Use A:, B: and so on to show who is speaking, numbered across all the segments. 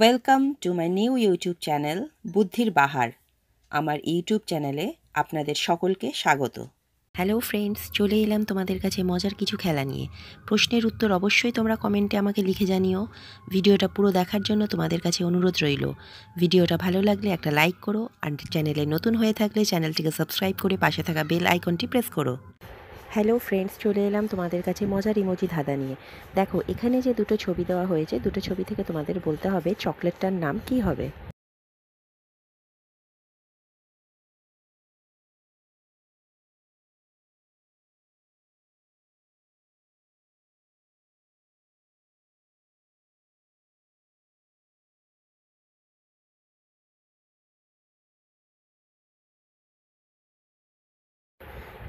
A: Welcome to my new YouTube channel Buddhir বাহার। আমার YouTube চ্যানেলে আপনাদের সকলকে স্বাগত।
B: হ্যালো ফ্রেন্ডস, চলে এলাম তোমাদের কাছে মজার কিছু খেলা নিয়ে। প্রশ্নের উত্তর অবশ্যই তোমরা কমেন্টে আমাকে লিখে জানিও। ভিডিওটা পুরো দেখার জন্য তোমাদের কাছে অনুরোধ রইল। ভিডিওটা ভালো লাগলে একটা লাইক করো, আর চ্যানেলে নতুন হয়ে থাকলে চ্যানেলটিকে সাবস্ক্রাইব করে পাশে থাকা বেল আইকনটি প্রেস করো। হ্যালো ফ্রেন্ডস, চলে এলাম তোমাদের কাছে মজার ইমোজি ধাঁধা নিয়ে। দেখো, এখানে যে দুটো ছবি দেওয়া হয়েছে, দুটো ছবি থেকে তোমাদের বলতে হবে চকলেটটার নাম কী হবে।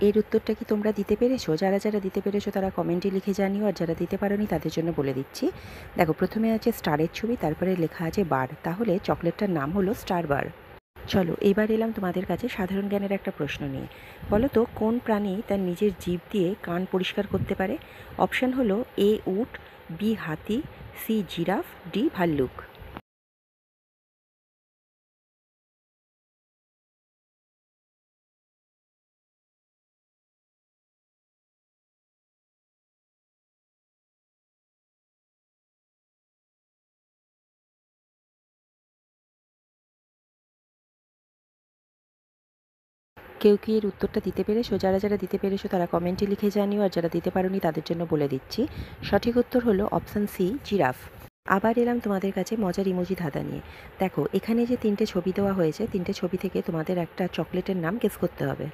B: এর উত্তরটা কি তোমরা দিতে পেরেছো? যারা যারা দিতে পেরেছো তারা কমেন্টে লিখে জানিও, আর যারা দিতে পারোনি তাদের জন্য বলে দিচ্ছি। দেখো, প্রথমে আছে স্টারের ছবি, তারপরে লেখা আছে বার, তাহলে চকলেটটার নাম হলো স্টার বার। চলো, এবার এলাম তোমাদের কাছে সাধারণ জ্ঞানের একটা প্রশ্ন নিয়ে। বলো তো, কোন প্রাণী তার নিজের জিভ দিয়ে কান পরিষ্কার করতে পারে? অপশান হলো এ উট, বি হাতি, সি জিরাফ, ডি ভাল্লুক। কেউ কি এর উত্তরটা দিতে পেরেছো? যারা যারা দিতে পেরেছো তারা কমেন্টে লিখে জানিও, আর যারা দিতে পারোনি তাদের জন্য বলে দিচ্ছি। সঠিক উত্তর হলো অপশান সি জিরাফ। আবার এলাম তোমাদের কাছে মজার ইমোজি ধাঁধা নিয়ে। দেখো, এখানে যে তিনটে ছবি দেওয়া হয়েছে, তিনটে ছবি থেকে তোমাদের একটা চকলেটের নাম গেস করতে হবে।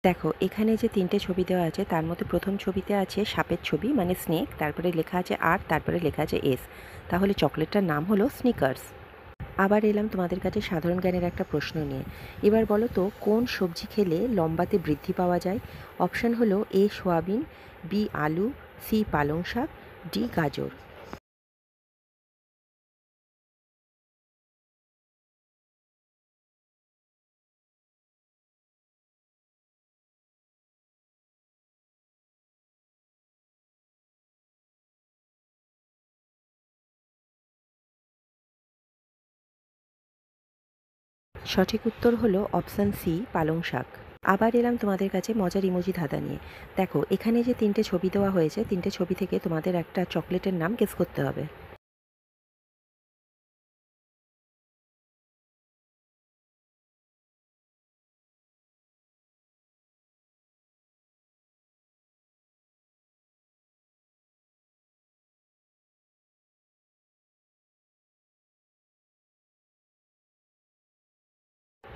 B: দেখো, এখানে যে তিনটে ছবি দেওয়া আছে তার মধ্যে প্রথম ছবিতে আছে সাপের ছবি, মানে স্নেক, তারপরে লেখা আছে আর, তারপরে লেখা আছে এস, তাহলে চকলেটটার নাম হলো স্নিকার্স। আবার এলাম তোমাদের কাছে সাধারণ জ্ঞানের একটা প্রশ্ন নিয়ে। এবার বলো তো, কোন সবজি খেলে লম্বাতে বৃদ্ধি পাওয়া যায়? অপশান হলো এ সোয়াবিন, বি আলু, সি পালং শাক, ডি গাজর। সঠিক উত্তর হলো অপশান সি পালং শাক। আবার এলাম তোমাদের কাছে মজার ইমোজি ধাঁধা নিয়ে। দেখো, এখানে যে তিনটে ছবি দেওয়া হয়েছে, তিনটে ছবি থেকে তোমাদের একটা চকলেটের নাম গেস করতে হবে।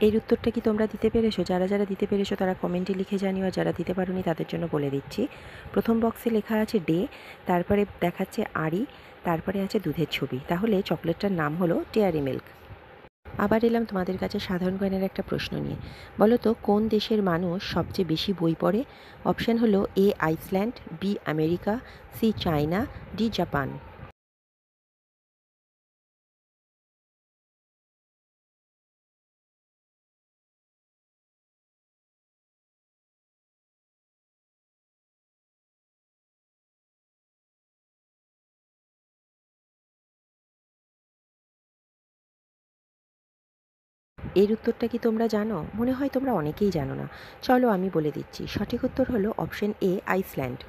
B: এর উত্তরটা কি তোমরা দিতে পেরেছো? যারা যারা দিতে পেরেছো তারা কমেন্টে লিখে জানিও, আর যারা দিতে পারোনি তাদের জন্য বলে দিচ্ছি। প্রথম বক্সে লেখা আছে ডে, তারপরে দেখাচ্ছে আড়ি, তারপরে আছে দুধের ছবি, তাহলে চকলেটটার নাম হলো ডেয়ারি মিল্ক। আবার এলাম তোমাদের কাছে সাধারণ জ্ঞানের একটা প্রশ্ন নিয়ে। বলো তো, কোন দেশের মানুষ সবচেয়ে বেশি বই পড়ে? অপশান হলো A Iceland, B America, C China, D Japan. এর উত্তরটা কি তোমরা জানো? মনে হয় তোমরা অনেকেই জানো না। চলো আমি বলে দিচ্ছি, সঠিক উত্তর হলো অপশন এ আইসল্যান্ড।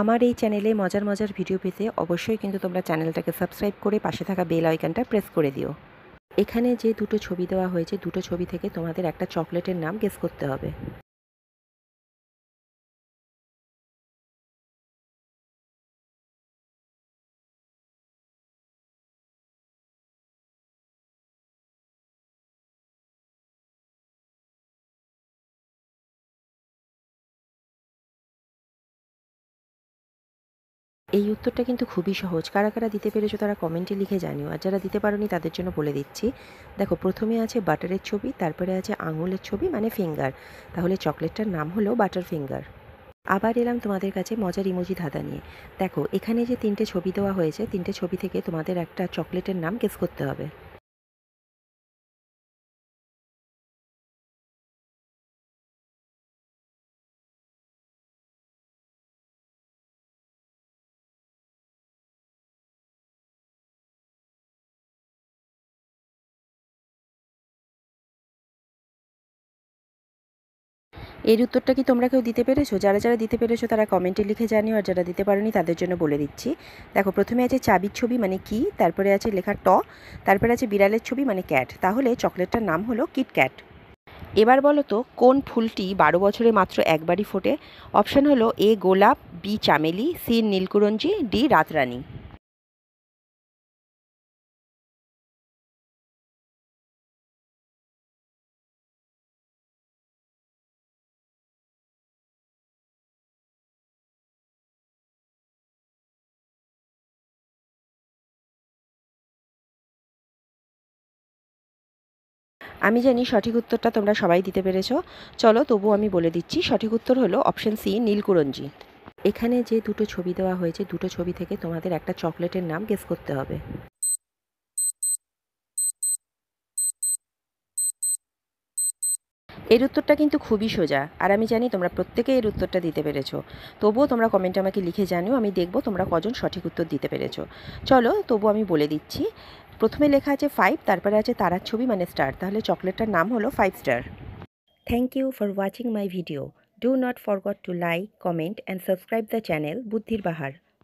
B: আমার এই চ্যানেলে মজার মজার ভিডিও পেতে অবশ্যই কিন্তু তোমরা চ্যানেলটাকে সাবস্ক্রাইব করে পাশে থাকা বেল আইকনটা প্রেস করে দিও। এখানে যে দুটো ছবি দেওয়া হয়েছে, দুটো ছবি থেকে তোমাদের একটা চকলেটের নাম গেস করতে হবে। এই উত্তরটা কিন্তু খুবই সহজ। কারা কারা দিতে পেরেছো তারা কমেন্টে লিখে জানিও, আর যারা দিতে পারোনি তাদের জন্য বলে দিচ্ছি। দেখো, প্রথমে আছে বাটারের ছবি, তারপরে আছে আঙুলের ছবি, মানে ফিঙ্গার, তাহলে চকলেটটার নাম হলো বাটার ফিঙ্গার। আবার এলাম তোমাদের কাছে মজার ইমোজি ধাঁধা নিয়ে। দেখো এখানে যে 3টে ছবি দেওয়া হয়েছে, 3টে ছবি থেকে তোমাদের একটা চকলেটের নাম গেস করতে হবে। এর উত্তরটা কি তোমরা কেউ দিতে পেরেছো? যারা যারা দিতে পেরেছো তারা কমেন্টে লিখে জানিও, আর যারা দিতে পারোনি তাদের জন্য বলে দিচ্ছি। দেখো প্রথমে আছে চাবির ছবি মানে কি, তারপরে আছে লেখা ট, তারপরে আছে বিড়ালের ছবি মানে ক্যাট। তাহলে চকলেটটার নাম হলো কিটক্যাট। এবার বলো তো কোন ফুলটি 12 বছরে মাত্র একবারই ফোটে? অপশান হলো এ গোলাপ, বি চামেলি, সি নীলকুরঞ্জি, ডি রাতরানী। আমি জানি সঠিক উত্তরটা তোমরা সবাই দিতে পেরেছো। চলো তবু আমি বলে দিচ্ছি, সঠিক উত্তর হলো অপশন সি নীলকুরঞ্জি। এখানে যে দুটো ছবি দেওয়া হয়েছে, দুটো ছবি থেকে তোমাদের একটা চকলেটের নাম গেস করতে হবে। এর উত্তরটা কিন্তু খুবই সোজা, আর আমি জানি তোমরা প্রত্যেকে এর উত্তরটা দিতে পেরেছো। তবুও তোমরা কমেন্টে আমাকে লিখে জানিও, আমি দেখব তোমরা কজন সঠিক উত্তর দিতে পেরেছো। চলো তবু আমি বলে দিচ্ছি, প্রথমে লেখা আছে 5, তারপরে আছে তারার ছবি মানে স্টার, তাহলে চকলেটটার নাম হলো 5 star. Thank you for watching my video. Do not forgot to like, comment and subscribe the channel Buddhir Bahar.